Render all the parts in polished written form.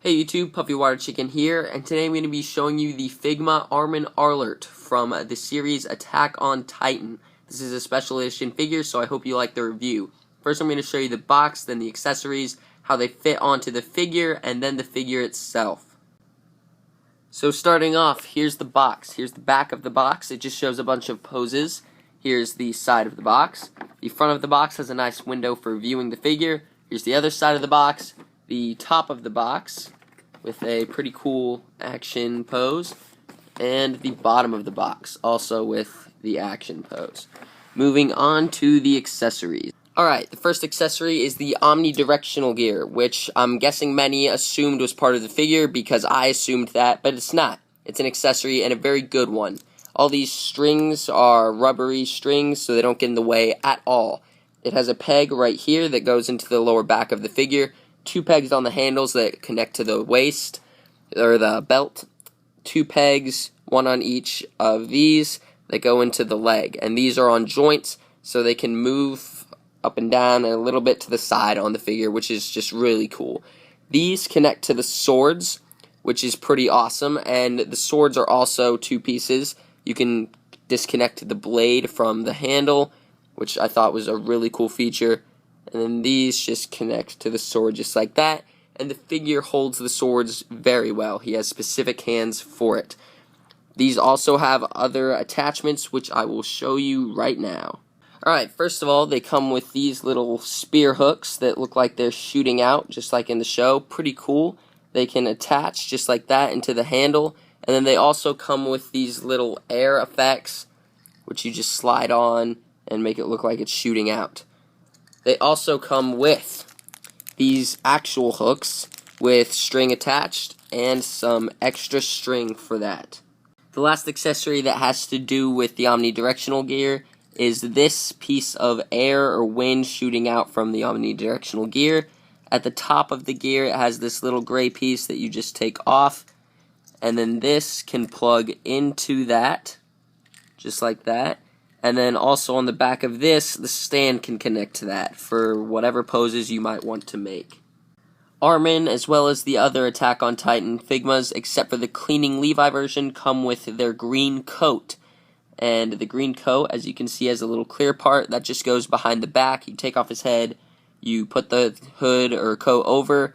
Hey YouTube, Puffy Water Chicken here, and today I'm going to be showing you the Figma Armin Arlert from the series Attack on Titan. This is a special edition figure, so I hope you like the review. First I'm going to show you the box, then the accessories, how they fit onto the figure, and then the figure itself. So starting off, here's the box. Here's the back of the box. It just shows a bunch of poses. Here's the side of the box. The front of the box has a nice window for viewing the figure. Here's the other side of the box. The top of the box with a pretty cool action pose, and the bottom of the box also with the action pose. Moving on to the accessories. Alright, the first accessory is the omnidirectional gear, which I'm guessing many assumed was part of the figure because I assumed that, but it's not. It's an accessory and a very good one. All these strings are rubbery strings so they don't get in the way at all. It has a peg right here that goes into the lower back of the figure. 2 pegs on the handles that connect to the waist, or the belt. 2 pegs, one on each of these, that go into the leg. And these are on joints, so they can move up and down and a little bit to the side on the figure, which is just really cool. These connect to the swords, which is pretty awesome, and the swords are also 2 pieces. You can disconnect the blade from the handle, which I thought was a really cool feature. And then these just connect to the sword just like that. And the figure holds the swords very well. He has specific hands for it. These also have other attachments, which I will show you right now. Alright, first of all, they come with these little spear hooks that look like they're shooting out, just like in the show. Pretty cool. They can attach just like that into the handle. And then they also come with these little air effects, which you just slide on and make it look like it's shooting out. They also come with these actual hooks with string attached and some extra string for that. The last accessory that has to do with the omnidirectional gear is this piece of air or wind shooting out from the omnidirectional gear. At the top of the gear it has this little gray piece that you just take off, and then this can plug into that, just like that. And then also on the back of this, the stand can connect to that for whatever poses you might want to make. Armin, as well as the other Attack on Titan Figmas, except for the Cleaning Levi version, come with their green coat. And the green coat, as you can see, has a little clear part that just goes behind the back. You take off his head, you put the hood or coat over.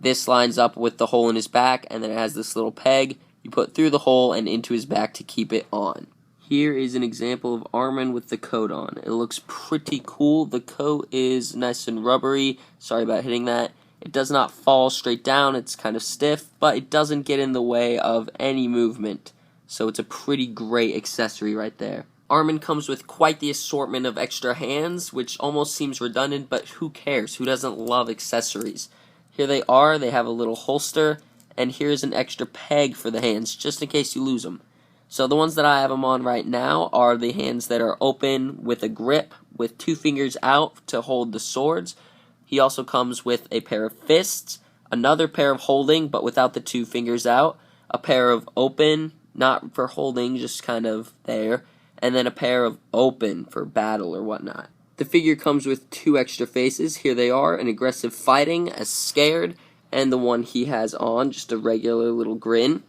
This lines up with the hole in his back, and then it has this little peg you put through the hole and into his back to keep it on. Here is an example of Armin with the coat on. It looks pretty cool. The coat is nice and rubbery. Sorry about hitting that. It does not fall straight down. It's kind of stiff, but it doesn't get in the way of any movement. So it's a pretty great accessory right there. Armin comes with quite the assortment of extra hands, which almost seems redundant, but who cares? Who doesn't love accessories? Here they are. They have a little holster, and here's an extra peg for the hands, just in case you lose them. So the ones that I have them on right now are the hands that are open with a grip with 2 fingers out to hold the swords. He also comes with a pair of fists, another pair of holding but without the 2 fingers out, a pair of open, not for holding, just kind of there, and then a pair of open for battle or whatnot. The figure comes with 2 extra faces. Here they are, an aggressive fighting, a scared, and the one he has on, just a regular little grin.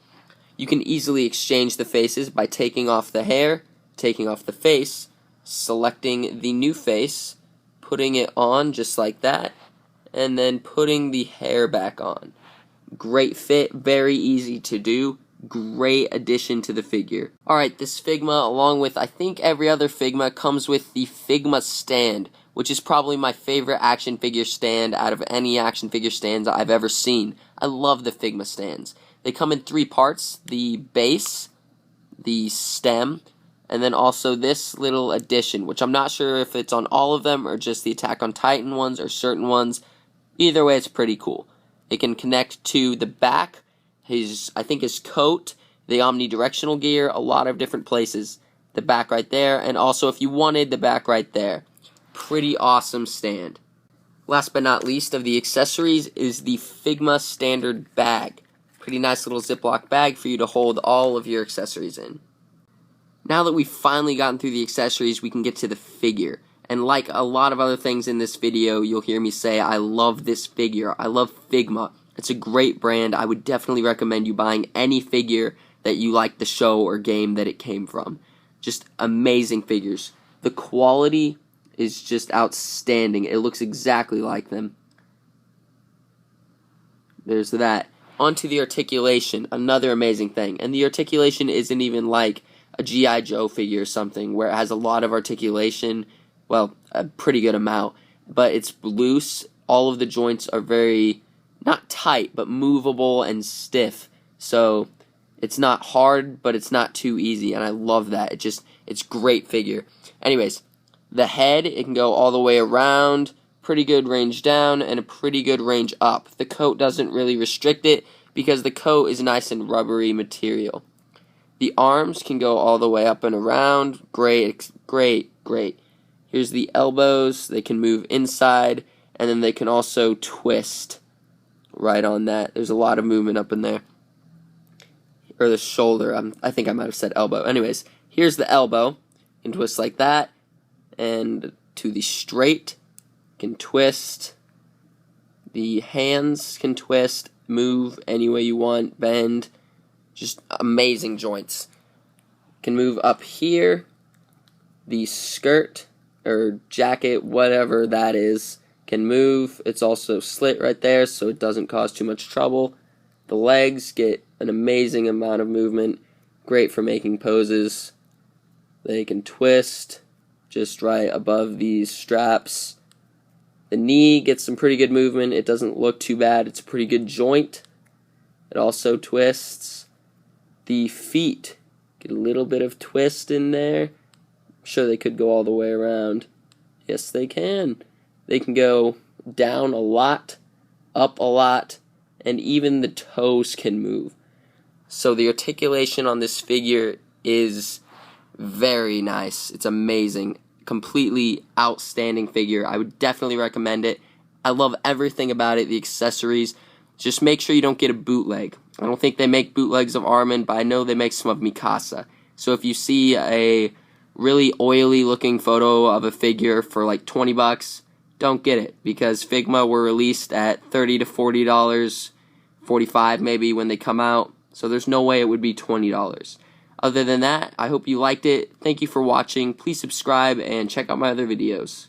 You can easily exchange the faces by taking off the hair, taking off the face, selecting the new face, putting it on just like that, and then putting the hair back on. Great fit, very easy to do, great addition to the figure. Alright, this Figma, along with I think every other Figma, comes with the Figma stand, which is probably my favorite action figure stand out of any action figure stands I've ever seen. I love the Figma stands. They come in 3 parts: the base, the stem, and then also this little addition, which I'm not sure if it's on all of them or just the Attack on Titan ones or certain ones. Either way, it's pretty cool. It can connect to the back, I think his coat, the omnidirectional gear, a lot of different places. The back right there, and also if you wanted, the back right there. Pretty awesome stand. Last but not least of the accessories is the Figma standard bag. Pretty nice little Ziploc bag for you to hold all of your accessories in. Now that we've finally gotten through the accessories, we can get to the figure. And like a lot of other things in this video, you'll hear me say, I love this figure. I love Figma. It's a great brand. I would definitely recommend you buying any figure that you like the show or game that it came from. Just amazing figures. The quality is just outstanding. It looks exactly like them. There's that. Onto the articulation, another amazing thing. And the articulation isn't even like a G.I. Joe figure or something where it has a lot of articulation. Well, a pretty good amount, but it's loose. All of the joints are very, not tight, but movable and stiff. So it's not hard, but it's not too easy, and I love that. It's great figure. Anyways, the head, it can go all the way around, pretty good range down, and a pretty good range up. The coat doesn't really restrict it because the coat is nice and rubbery material. The arms can go all the way up and around. Great, great, great. Here's the elbows. They can move inside, and then they can also twist right on that. There's a lot of movement up in there. Or the shoulder. I think I might have said elbow. Anyways, here's the elbow. You can twist like that. And to the straight, can twist. The hands can twist, move any way you want, bend. Just amazing joints. Can move up here. The skirt or jacket, whatever that is, can move. It's also slit right there, so it doesn't cause too much trouble. The legs get an amazing amount of movement. Great for making poses. They can twist just right above these straps. The knee gets some pretty good movement. It doesn't look too bad. It's a pretty good joint. It also twists. The feet get a little bit of twist in there. I'm sure they could go all the way around. Yes, they can. They can go down a lot, up a lot, and even the toes can move. So the articulation on this figure is very nice. It's amazing. Completely outstanding figure. I would definitely recommend it. I love everything about it, the accessories. Just make sure you don't get a bootleg. I don't think they make bootlegs of Armin, but I know they make some of Mikasa. So if you see a really oily looking photo of a figure for like 20 bucks, don't get it, because Figma were released at $30 to $40, $45 maybe when they come out, so there's no way it would be $20. Other than that, I hope you liked it. Thank you for watching. Please subscribe and check out my other videos.